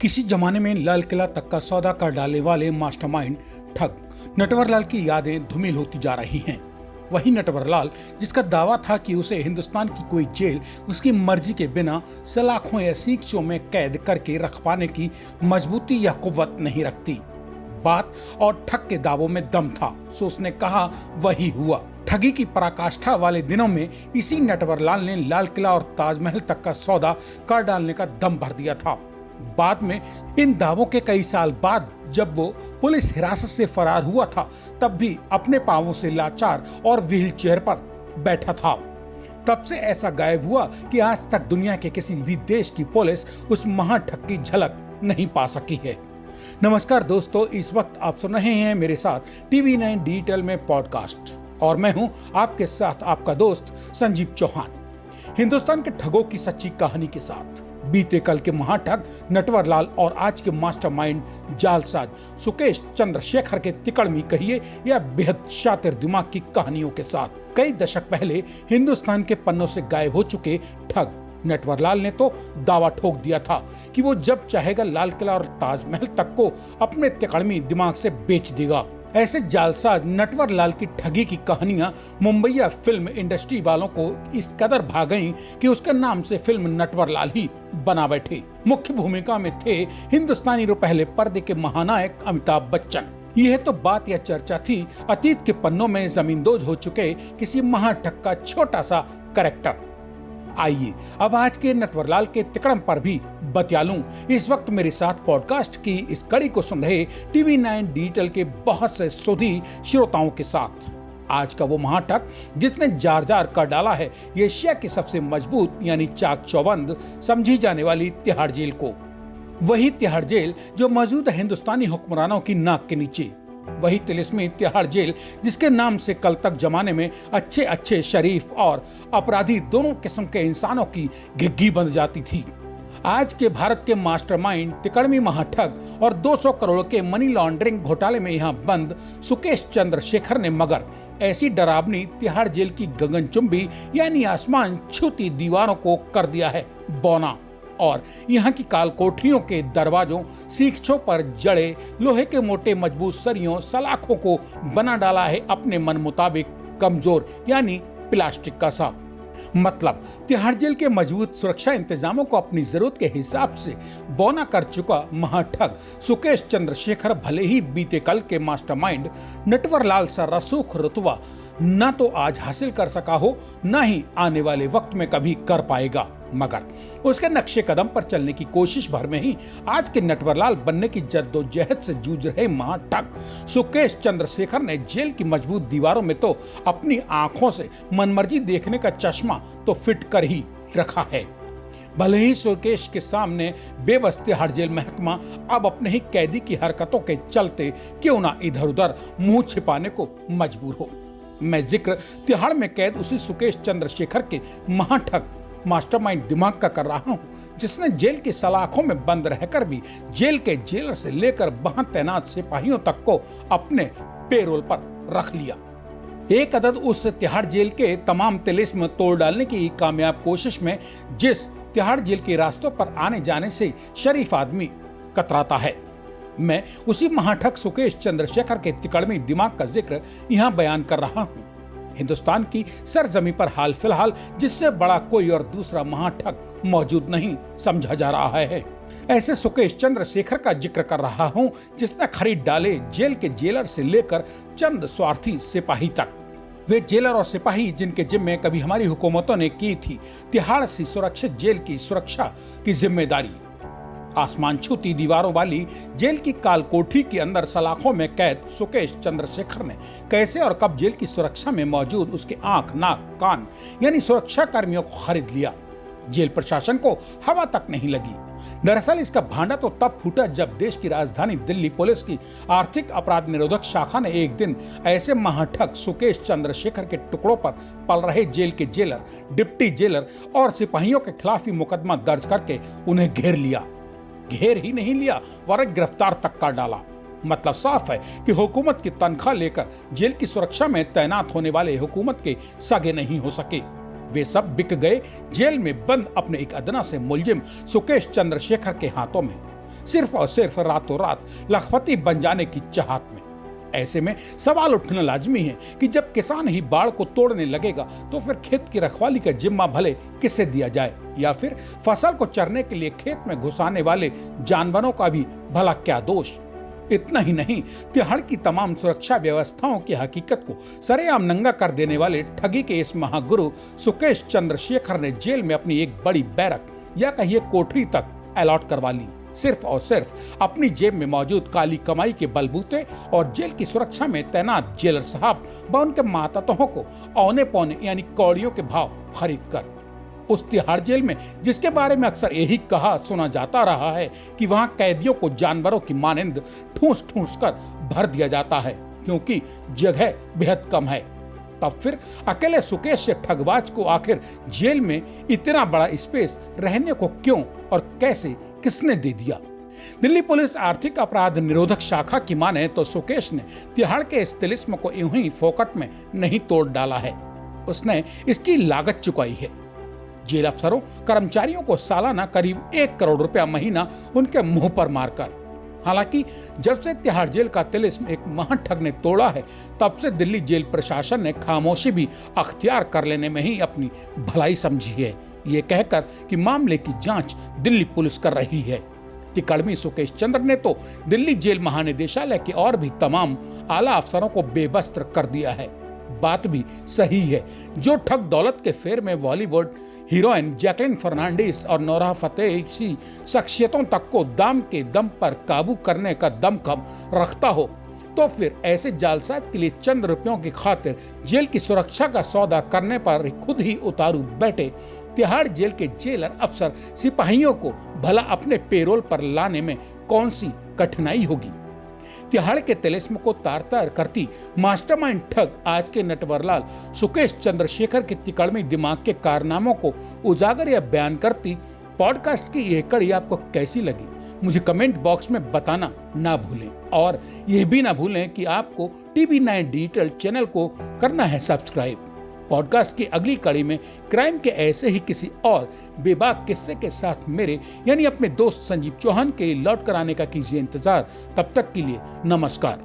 किसी जमाने में लाल किला तक का सौदा कर डालने वाले मास्टरमाइंड ठग नटवरलाल की यादें धूमिल होती जा रही हैं। वही नटवरलाल जिसका दावा था कि उसे हिंदुस्तान की कोई जेल उसकी मर्जी के बिना सलाखों या सींचों में कैद करके रख पाने की मजबूती या कुव्वत नहीं रखती। बात और ठग के दावों में दम था, सो उसने कहा वही हुआ। ठगी की पराकाष्ठा वाले दिनों में इसी नटवरलाल ने लाल किला और ताजमहल तक का सौदा कर डालने का दम भर दिया था। बाद में इन दावों के कई साल बाद जब वो पुलिस हिरासत से फरार हुआ था, तब भी अपने पांवों से लाचार और व्हील चेयर पर बैठा था। तब से ऐसा गायब हुआ कि आज तक दुनिया के किसी भी देश की पुलिस उस महाठग की झलक नहीं पा सकी है। नमस्कार दोस्तों, इस वक्त आप सुन रहे हैं मेरे साथ TV9 डिजिटल में पॉडकास्ट और मैं हूं आपके साथ आपका दोस्त संजीव चौहान। हिंदुस्तान के ठगों की सच्ची कहानी के साथ बीते कल के महाठग नटवरलाल और आज के मास्टरमाइंड जालसाज सुकेश चंद्रशेखर के तिकड़मी कहिए या बेहद शातिर दिमाग की कहानियों के साथ कई दशक पहले हिंदुस्तान के पन्नों से गायब हो चुके ठग नटवरलाल ने तो दावा ठोक दिया था कि वो जब चाहेगा लाल किला और ताजमहल तक को अपने तिकड़मी दिमाग से बेच देगा। ऐसे जालसाज नटवरलाल की ठगी की कहानियां मुंबईया फिल्म इंडस्ट्री वालों को इस कदर भा गईं कि उसके नाम से फिल्म नटवरलाल ही बना बैठे। मुख्य भूमिका में थे हिंदुस्तानी पहले पर्दे के महानायक अमिताभ बच्चन। यह तो बात या चर्चा थी अतीत के पन्नों में जमींदोज हो चुके किसी महाठग का छोटा सा कैरेक्टर। आइए अब आज के नटवरलाल के तिकड़म पर भी बतिया लूं। इस वक्त मेरे साथ पॉडकास्ट की इस कड़ी को सुन रहे TV9 डिजिटल के बहुत से शोधी श्रोताओं के साथ आज का वो महाठग जिसने जार जार कर डाला है एशिया की सबसे मजबूत यानी चाक चौबंद समझी जाने वाली तिहाड़ जेल को। वही तिहाड़ जेल जो मौजूद है हिंदुस्तानी हुक्मरानों की नाक के नीचे। वही तिलिस्मी तिहाड़ जेल जिसके नाम से कल तक जमाने में अच्छे अच्छे शरीफ और अपराधी दोनों किस्म के इंसानों की घिग्गी बन जाती थी। आज के भारत के मास्टरमाइंड तिकड़मी महाठग और 200 करोड़ के मनी लॉन्ड्रिंग घोटाले में यहाँ बंद सुकेश चंद्रशेखर ने मगर ऐसी डरावनी तिहाड़ जेल की गगनचुंबी यानी आसमान छूती दीवारों को कर दिया है बौना और यहाँ की काल कोठरियों के दरवाजों सीखचों पर जड़े लोहे के मोटे मजबूत सरियों सलाखों को बना डाला है अपने मन मुताबिक कमजोर यानी प्लास्टिक का सा। मतलब तिहाड़ जेल के मजबूत सुरक्षा इंतजामों को अपनी जरूरत के हिसाब से बौना कर चुका महाठग सुकेश चंद्रशेखर भले ही बीते कल के मास्टरमाइंड नटवरलाल सा रसूख रुतबा न तो आज हासिल कर सका हो, न ही आने वाले वक्त में कभी कर पाएगा, मगर उसके नक्शे कदम पर चलने की कोशिश भर में ही आज के नटवरलाल बनने की जद्दोजहद से जूझ रहे महाठग सुकेश चंद्रशेखर ने जेल की मजबूत दीवारों में तो अपनी आंखों से मनमर्जी देखने का चश्मा तो फिट कर ही रखा है। भले ही सुकेश के सामने बेबस तिहाड़ जेल महकमा अब अपने ही कैदी की हरकतों के चलते क्यों ना इधर उधर मुंह छिपाने को मजबूर हो। मैं जिक्र तिहाड़ में कैद उसी सुकेश चंद्रशेखर के महाठग मास्टरमाइंड दिमाग का कर रहा हूं, जिसने जेल की सलाखों में बंद रहकर भी जेल के जेलर से लेकर वहां तैनात सिपाहियों तक को अपने पेरोल पर रख लिया। एक अदद उस तिहाड़ जेल के तमाम तिलिस्म तोड़ डालने की कामयाब कोशिश में जिस तिहाड़ जेल के रास्तों पर आने जाने से शरीफ आदमी कतराता है। मैं उसी महाठग सुकेश चंद्रशेखर के तिकड़मी दिमाग का जिक्र यहाँ बयान कर रहा हूँ। हिंदुस्तान की सरजमी पर हाल फिलहाल जिससे बड़ा कोई और दूसरा महाठग मौजूद नहीं समझा जा रहा है। ऐसे सुकेश चंद्रशेखर का जिक्र कर रहा हूँ जिसने खरीद डाले जेल के जेलर से लेकर चंद स्वार्थी सिपाही तक। वे जेलर और सिपाही जिनके जिम्मे कभी हमारी हुकूमतों ने की थी तिहाड़ सी सुरक्षित जेल की सुरक्षा की जिम्मेदारी। आसमान छूती दीवारों वाली जेल की काल कोठरी के अंदर सलाखों में कैद सुकेश चंद्रशेखर ने कैसे और कब जेल की सुरक्षा में मौजूद उसके आंख नाक कान यानी सुरक्षा कर्मियों को खरीद लिया। जेल प्रशासन को हवा तक नहीं लगी। दरअसल इसका भांडा तो तब फूटा जब देश की राजधानी दिल्ली पुलिस की आर्थिक अपराध निरोधक शाखा ने एक दिन ऐसे महाठग सुकेश चंद्रशेखर के टुकड़ों पर पल रहे जेल के जेलर, डिप्टी जेलर और सिपाहियों के खिलाफ ही मुकदमा दर्ज करके उन्हें घेर लिया। घेर ही नहीं लिया वरन गिरफ्तार तक कर डाला। मतलब साफ है कि हुकूमत की तनख्वाह लेकर जेल की सुरक्षा में तैनात होने वाले हुकूमत के सगे नहीं हो सके। वे सब बिक गए जेल में बंद अपने एक अदना से मुलजिम सुकेश चंद्रशेखर के हाथों में। सिर्फ और सिर्फ रातों रात लखपति बन जाने की चाहत में। ऐसे में सवाल उठना लाजमी है कि जब किसान ही बाढ़ को तोड़ने लगेगा तो फिर खेत की रखवाली का जिम्मा भले किसे दिया जाए, या फिर फसल को चरने के लिए खेत में घुसाने वाले जानवरों का भी भला क्या दोष। इतना ही नहीं, तिहाड़ की तमाम सुरक्षा व्यवस्थाओं की हकीकत को सरेआम नंगा कर देने वाले ठगी के इस महागुरु सुकेश चंद्रशेखर ने जेल में अपनी एक बड़ी बैरक या कहिए कोठरी तक अलॉट करवा ली, सिर्फ और सिर्फ अपनी जेब में मौजूद काली कमाई के बलबूते और जेल की सुरक्षा में तैनात जेलर साहब व उनके मातहतों को औने पौने यानी कौड़ियों के भाव खरीद कर। उस तिहाड़ जेल में जिसके बारे में अक्सर यही कहा सुना जाता रहा है कि वहां कैदियों को जानवरों की मानंद ठूंस ठूंस कर भर दिया जाता है क्योंकि जगह बेहद कम है, तब फिर अकेले सुकेश से ठगबाज को आखिर जेल में इतना बड़ा स्पेस रहने को क्यों और कैसे किसने दे दिया। दिल्ली पुलिस आर्थिक अपराध निरोधक शाखा की माने तो सुकेश ने तिहाड़ के इस तिलिस्म को यूं ही फोकट में नहीं तोड़ डाला है, उसने इसकी लागत चुकाई है। जेल अफसरों कर्मचारियों को सालाना करीब 1 करोड़ रुपया महीना उनके मुंह पर मारकर। हालांकि जब से तिहाड़ जेल का तिलिस्म एक महाठग ने तोड़ा है, तब से दिल्ली जेल प्रशासन ने खामोशी भी अख्तियार कर लेने में ही अपनी भलाई समझी है, ये कहकर कि मामले की जांच दिल्ली पुलिस कर रही है। तिकड़मी सुकेश चंद्र ने तो दिल्ली जेल महानिदेशालय के और भी तमाम आला अफसरों को बेबस्त्र कर दिया है। बात भी सही है, जो ठग दौलत के फेर में बॉलीवुड हीरोइन जैकलिन फर्नांडिस और नोरा फतेही सी शख्सियतों तक को दाम के दम पर काबू करने का दमखम रखता हो, तो फिर ऐसे जालसाज के लिए चंद रुपयों की खातिर जेल की सुरक्षा का सौदा करने पर खुद ही उतारू बैठे तिहाड़ जेल के जेलर अफसर सिपाहियों को भला अपने पेरोल पर लाने में कौन सी कठिनाई होगी। तिहाड़ के तिलिस्म को तार-तार करती मास्टरमाइंड ठग आज के नटवरलाल सुकेश चंद्रशेखर के तिकड़मी दिमाग के कारनामों को उजागर या बयान करती पॉडकास्ट की यह कड़ी आपको कैसी लगी, मुझे कमेंट बॉक्स में बताना ना भूलें। और यह भी ना भूलें कि आपको TV9 डिजिटल चैनल को करना है सब्सक्राइब। पॉडकास्ट की अगली कड़ी में क्राइम के ऐसे ही किसी और बेबाक किस्से के साथ मेरे यानी अपने दोस्त संजीव चौहान के लौट कर आने का कीजिए इंतजार। तब तक के लिए नमस्कार।